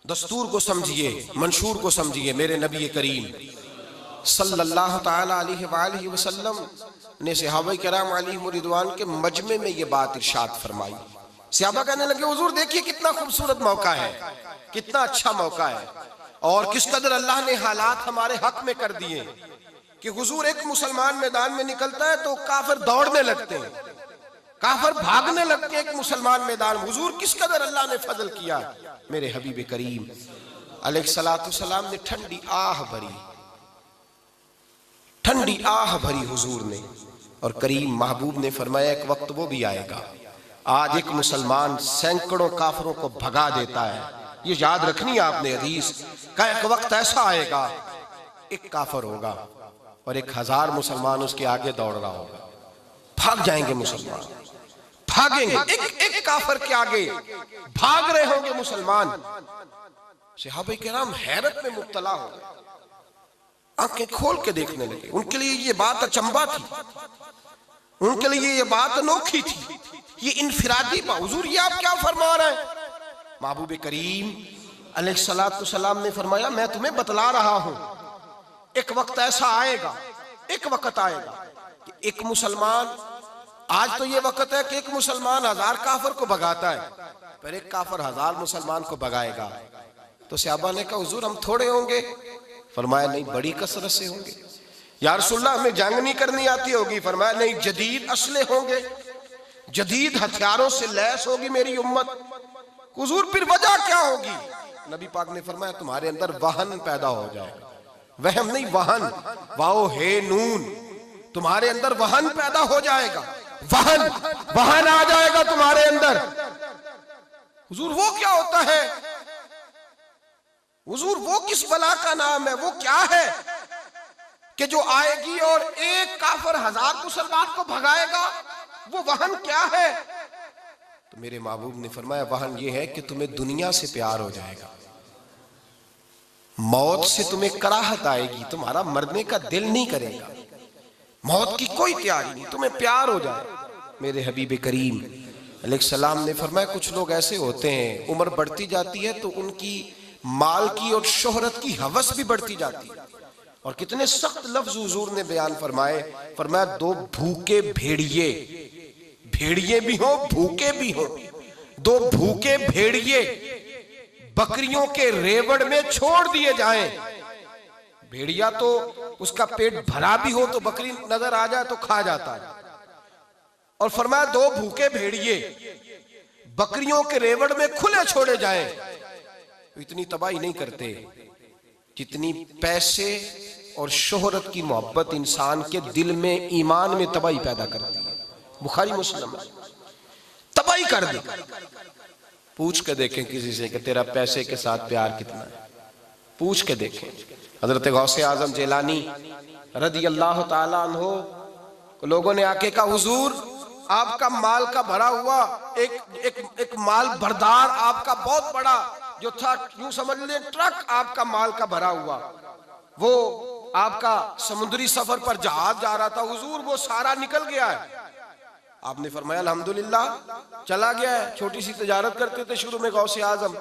दस्तूर को समझिए, मंशूर को समझिए। मेरे नबी करीम सल्लल्लाहु ताला अलैहि वसल्लम ने सहाबा किराम अलैहिम रिदवान के मजमे में ये बात इरशाद फरमाई। सहाबा कहने लगे, हुजूर देखिए कितना खूबसूरत मौका है, कितना अच्छा मौका है, और किस कदर अल्लाह ने हालात हमारे हक में कर दिए कि हुजूर एक मुसलमान मैदान में निकलता है तो काफिर दौड़ने लगते हैं, काफिर भागने लगते हैं। एक मुसलमान मैदान, हुजूर किस कदर अल्लाह ने फजल किया। मेरे हबीब करीम अलैहिस्सलातु सलाम ने ठंडी आह भरी हुजूर ने, और करीम महबूब ने फरमाया एक वक्त वो भी आएगा, आज एक मुसलमान सैकड़ों काफिरों को भगा देता है। ये याद रखनी है आपने हदीस का, एक वक्त ऐसा आएगा, एक काफिर होगा और 1000 मुसलमान उसके आगे दौड़ रहा होगा। भाग जाएंगे मुसलमान, भागेंगे, एक काफिर के आगे भाग रहे होंगे मुसलमान। सहाबा किराम हैरत में मुब्तला हो गए, आंखें खोल के देखने लगे। उनके लिए ये बात अचंबा थी, उनके लिए ये बात अनोखी थी, ये इनफिरादी बात। हुजूर ये आप क्या फरमा रहे हैं? महबूब करीम अलैहिस्सलातु सलाम ने फरमाया, मैं तुम्हें बतला रहा हूं, एक वक्त ऐसा आएगा, एक वक्त आएगा कि एक मुसलमान, आज तो ये वक्त है कि एक मुसलमान 1000 काफिर को भगाता है, पर एक काफिर 1000 मुसलमान को भगाएगा। तो सहाबा ने कहा, हुजूर हम थोड़े होंगे? फरमाया नहीं, बड़ी कसरत से होंगे। या रसूलल्लाह हमें जंग नहीं करनी आती होगी? फरमाया नहीं, जदीद असले होंगे, जदीद हथियारों से लैस होगी मेरी उम्मत। हुजूर फिर वजह क्या होगी? नबी पाक ने फरमाया तुम्हारे अंदर वहन पैदा हो जाएगा, वहम नहीं वहन, वाओ हे नून, तुम्हारे अंदर वहन पैदा हो जाएगा, वहन आ जाएगा तुम्हारे अंदर। हुजूर वो क्या होता है? हुजूर वो किस बला का नाम है, वो क्या है कि जो आएगी और एक काफिर 1000 मुसलमान को भगाएगा? वो वहन क्या है? तो मेरे महबूब ने फरमाया, वहन ये है कि तुम्हें दुनिया से प्यार हो जाएगा, मौत से तुम्हें कराहत आएगी, तुम्हारा मरने का दिल नहीं करेगा, मौत की कोई तैयारी नहीं, तुम्हें प्यार हो जाए। मेरे हबीब करीम अलैहिस्सलाम ने फरमाया, कुछ लोग ऐसे होते हैं, उम्र बढ़ती जाती है तो उनकी माल की और शोहरत की हवस भी बढ़ती जाती है, और कितने सख्त लफ्ज हुजूर ने बयान फरमाए। फरमाया, 2 भूखे भेड़िए भी हो, भूखे भी हो, 2 भूखे भेड़िए बकरियों के रेवड़ में छोड़ दिए जाएं। भेड़िया तो उसका पेट भरा भी हो तो बकरी नजर आ जाए तो खा जाता है, और फरमाया 2 भूखे भेड़िए बकरियों के रेवड़ में खुले छोड़े जाएं, तो इतनी तबाही नहीं करते जितनी पैसे और शोहरत की मोहब्बत इंसान के दिल में, ईमान में तबाही पैदा करती है। बुखारी मुस्लिम तबाही कर दी। पूछ के देखें किसी से कि तेरा पैसे के साथ प्यार कितना है, पूछ के देखें। हजरत गौसे आजम जेलानी रदी अल्लाह ताला अन्हो को लोगों ने आके कहा, हुजूर आपका माल का भरा हुआ एक माल बरदार आपका बहुत बड़ा जो था, यूं समझ लें ट्रक आपका माल का भरा हुआ, वो आपका समुद्री सफर पर जहाज जा रहा था, हुजूर वो सारा निकल गया है। आपने फरमाया अल्हम्दुलिल्लाह चला गया है। छोटी सी तिजारत करते थे शुरू में गौसे आजम,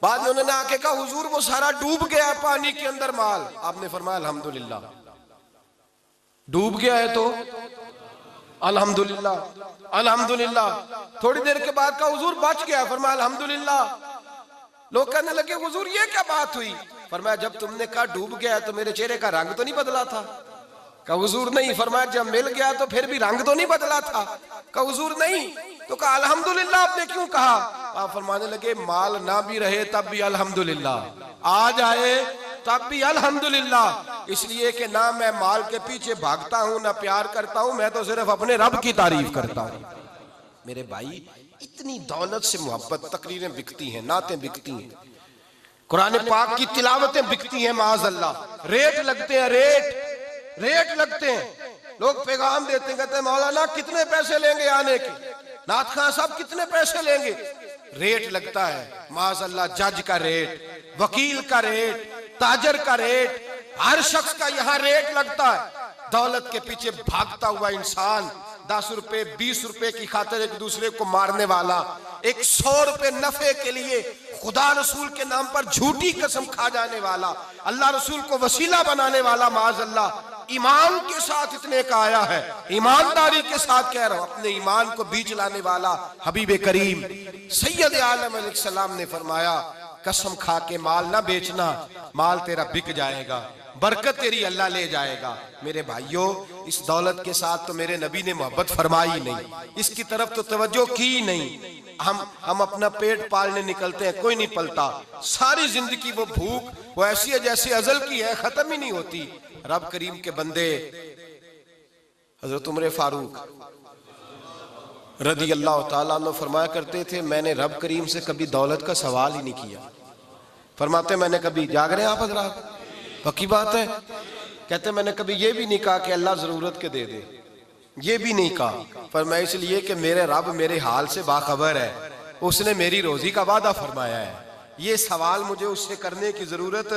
बाद में उन्होंने आके कहा, हुजूर वो सारा डूब गया है पानी के अंदर माल। आपने फरमाया अल्हम्दुलिल्लाह, डूब गया है तो अल्हम्दुलिल्लाह, अल्हम्दुलिल्लाह। थोड़ी देर के बाद कहा, हुजूर बच गया। फरमाया अल्हम्दुलिल्लाह। लोग कहने लगे, हुजूर ये क्या बात हुई? फरमाया जब तुमने कहा डूब गया तो मेरे चेहरे का रंग तो नहीं बदला था? कहा हुजूर नहीं। फरमाया जब मिल गया तो फिर भी रंग तो नहीं बदला था? कहा हुजूर नहीं। तो कहा अल्हम्दुलिल्लाह आपने क्यों कहा? आप फरमाने लगे, माल ना भी रहे तब भी अल्हम्दुलिल्लाह, आ जाए तब भी अल्हम्दुलिल्लाह, इसलिए कि ना मैं माल के पीछे भागता हूं ना प्यार करता हूं, मैं तो सिर्फ अपने रब की तारीफ करता हूं। मेरे भाई, इतनी दौलत से मोहब्बत, तकरीरें बिकती हैं, नातें बिकती हैं, कुरान पाक की तिलावतें बिकती हैं, माज़अल्लाह रेट लगते हैं, रेट लगते हैं। लोग पैगाम देते हैं, कहते हैं मौलाना कितने पैसे लेंगे आने के, नात खां साहब कितने पैसे लेंगे? रेट लगता है माज़अल्लाह, जज का रेट, वकील का रेट, ताजर का रेट, हर शख्स का यहाँ रेट लगता है। दौलत के पीछे भागता हुआ इंसान 10 रुपए 20 रुपए की खातिर एक दूसरे को मारने वाला, एक 100 रुपए नफे के लिए खुदा रसूल के नाम पर झूठी कसम खा जाने वाला, अल्लाह रसूल को वसीला बनाने वाला, माज़अल्लाह ईमान के साथ इतने का आया है, ईमानदारी के साथ कह रहा हूं, अपने ईमान को बीच लाने वाला हबीब करीम सैयद आलम अलैहिस्सलाम ने फरमाया, कसम खा के माल ना बेचना, माल तेरा बिक जाएगा, बरकत तेरी अल्लाह ले जाएगा। मेरे भाइयों, इस दौलत के साथ तो मेरे नबी ने मोहब्बत फरमाई नहीं, इसकी तरफ तो तवज्जो की नहीं। हम अपना पेट पालने निकलते हैं, कोई नहीं पलता, सारी जिंदगी वो भूख वो ऐसी है जैसे अजल की है, खत्म ही नहीं होती। रब करीम के बंदे हजरत उमर फारूक रदी अल्लाह ताला अन्हु फरमाया करते थे, मैंने रब करीम से कभी दौलत का सवाल ही नहीं किया। फरमाते मैंने कभी, जाग रहे हैं आप हजरात, पक्की बात है, कहते मैंने कभी ये भी नहीं कहा कि अल्लाह जरूरत के दे दे, ये भी नहीं कहा, पर मैं इसलिए कि मेरे रब मेरे हाल से बाखबर है, उसने मेरी रोजी का वादा फरमाया है, ये सवाल मुझे उससे करने की जरूरत,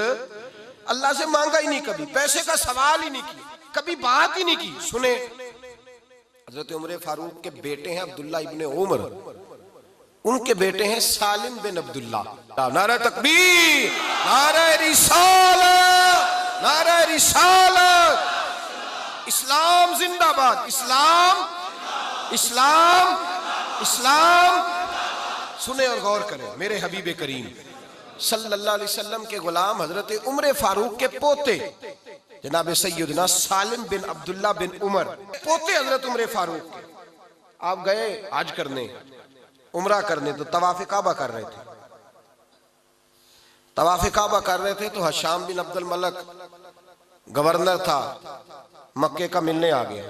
अल्लाह से मांगा ही नहीं, कभी पैसे का सवाल ही नहीं किया, कभी बात ही नहीं की। सुने, हजरत उमर फारूक के बेटे हैं अब्दुल्ला इब्ने उमर, उनके बेटे हैं सालिम बिन अब्दुल्ला। नारा तकबीर, नारा रिसालत, नारा रिसालत, इस्लाम जिंदाबाद, इस्लाम इस्लाम इस्लाम। सुने और गौर करें, मेरे हबीब करीम सल्लल्लाहु अलैहि वसल्लम के गुलाम हजरत उमर फारूक के पोते जनाब सैयदना सालिम बिन अब्दुल्ला बिन उमर, पोते हजरत उमर फारूक के, आप गए हज करने, उमरा करने, तो तवाफ काबा कर रहे थे, तवाफ काबा कर रहे थे, तो हशाम बिन अब्दुल मलक गवर्नर था मक्के का, मिलने आ गया,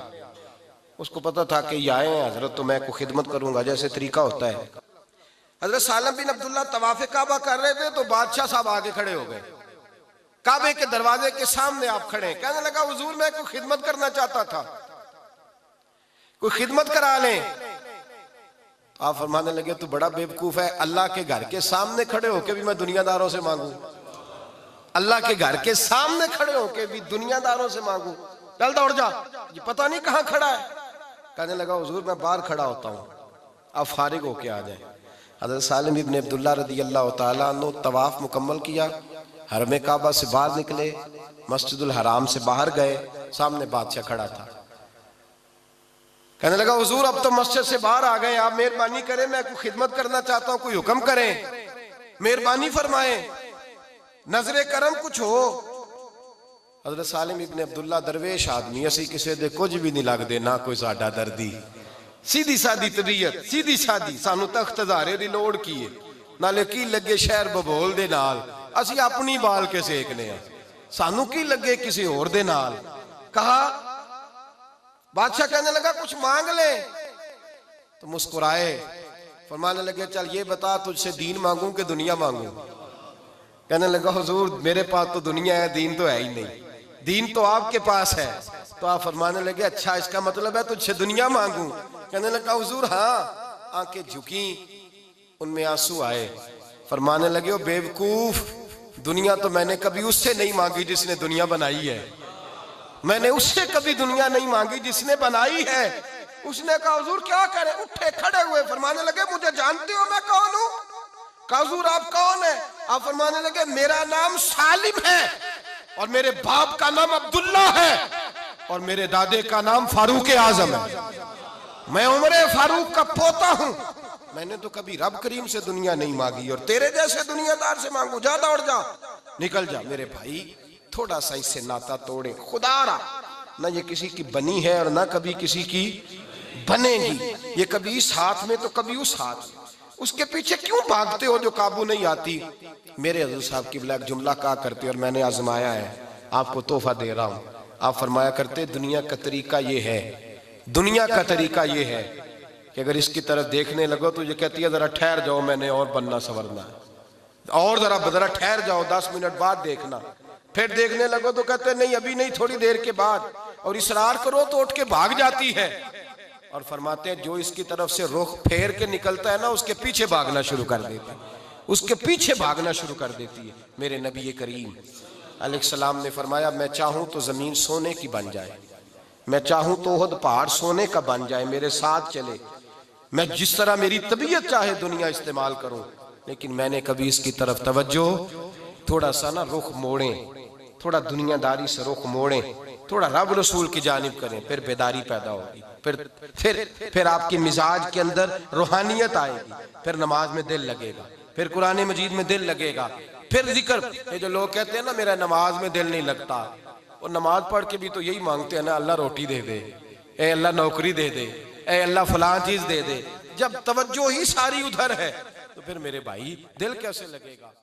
उसको पता था कि ये आए हैं हजरत, तो मैं को खिदमत करूंगा, जैसे तरीका होता है। हजरत सालिम बिन अब्दुल्ला तवाफ काबा कर रहे थे, तो बादशाह साहब आगे खड़े हो गए, काबे के दरवाजे के सामने आप खड़े, कहने लगा हुजूर मैं कोई खिदमत करना चाहता था, कोई खिदमत करा लें। तो आप फरमाने लगे तू बड़ा बेवकूफ है, अल्लाह के घर के सामने खड़े होके भी मैं दुनियादारों से मांगू, अल्लाह के घर के सामने खड़े होके भी दुनियादारों से मांगू, चल दौड़ जा, ये पता नहीं कहां खड़ा है। कहने लगा हुजूर मैं बाहर खड़ा होता हूं, आप फारिग होके आ जाए। हज़रत सालिम इब्न अब्दुल्ला रदी अल्लाह ताला अन्हु तवाफ मुकम्मल किया, हरम काबा से बाहर निकले, मस्जिदुल हराम से बाहर गए, सामने बादशाह खड़ा था। कहने लगा हुजूर अब तो मस्जिद से बाहर आ गए, आप मेहरबानी करें, मैं कोई खिदमत करना चाहता हूं, कोई हुक्म करें, मेहरबानी फरमाएं, नजरे करम कुछ हो। हज़रत सालिम इब्न अब्दुल्ला दरवेश आदमी, असी किसी दे कुछ भी नहीं लगते, ना कोई साडा दर्दी, सीधी सादी तबीयत, सीधी सादी, सानू तख्त हज़ारे दी लोड़ की है, नाले की लगे शहर बबोल दे नाल, असी अपनी बाल के सेकने हैं, सानू की लगे किसी और दे नाल। कहा, बादशाह कहने लगा कुछ मांग ले, तो मुस्कुराए, फरमाने लगे चल ये बता तुझसे दीन मांगू कि दुनिया मांगू। कहने लगा हुजूर मेरे पास तो दुनिया है, दीन तो है ही नहीं, दीन तो आपके पास है। तो आप फरमाने लगे अच्छा इसका मतलब है तुझसे दुनिया मांगू। कहने लगा हुजूर हाँ। आंखें झुकी, उनमें आंसू आए, फरमाने लगे ओ बेवकूफ, दुनिया तो मैंने कभी उससे नहीं मांगी जिसने दुनिया बनाई है, मैंने उससे कभी दुनिया नहीं मांगी जिसने बनाई है। उसने कहा हुजूर क्या करें, उठे खड़े हुए, फरमाने लगे मुझे जानते हो मैं कौन हूं? कहा हुजूर आप कौन है? आप फरमाने लगे मेरा नाम सालिम है और मेरे बाप का नाम अब्दुल्ला है और मेरे दादे का नाम फारूक आजम है, मैं उमर फारूक का पोता हूं, मैंने तो कभी रब करीम से दुनिया नहीं मांगी और तेरे जैसे दुनियादार से मांगू, जा दौड़ जा, निकल जा। मेरे भाई थोड़ा सा इससे नाता तोड़े, खुदारा ना ये किसी की बनी है और ना कभी किसी की बनेगी, ये कभी इस हाथ में तो कभी उस हाथ में, उसके पीछे क्यों भागते हो जो काबू नहीं आती। मेरे हज़रत साहब की ब्लैक जुमला कहा करते और मैंने आजमाया है, आपको तोहफा दे रहा हूं। आप फरमाया करते दुनिया का तरीका ये है, दुनिया का तरीका ये है कि अगर इसकी तरफ देखने लगो तो ये कहती है जरा ठहर जाओ, मैंने और बनना संवरना है, और जरा ठहर जाओ, 10 मिनट बाद देखना। फिर देखने लगो तो कहते नहीं अभी नहीं, थोड़ी देर के बाद, और इसरार करो तो उठ के भाग जाती है। और फरमाते हैं जो इसकी तरफ से रुख फेर के निकलता है ना, उसके पीछे भागना शुरू कर देता है, उसके पीछे भागना शुरू कर देती है। मेरे नबी करीम अलैहिस्सलाम ने फरमाया मैं चाहूं तो जमीन सोने की बन जाए, मैं चाहूं तो ओहद पहाड़ सोने का बन जाए, मेरे साथ चले, मैं जिस तरह मेरी तबीयत चाहे दुनिया इस्तेमाल करूं, लेकिन मैंने कभी इसकी तरफ तवज्जो, थोड़ा सा ना रुख मोड़ें, थोड़ा दुनियादारी से रुख मोड़ें, थोड़ा रब रसूल की जानिब करें, फिर बेदारी पैदा होगी, फिर आपकी मिजाज के अंदर रूहानियत आएगी, फिर नमाज में दिल लगेगा, फिर कुरान मजीद में दिल लगेगा, फिर जिक्र। ये जो लोग कहते हैं ना मेरा नमाज में दिल नहीं लगता, वो नमाज पढ़ के भी तो यही मांगते हैं ना, अल्लाह रोटी दे दे, ए अल्लाह नौकरी दे दे, ए अल्लाह फलां चीज दे दे। जब तवज्जो ही सारी उधर है तो फिर मेरे भाई दिल कैसे लगेगा।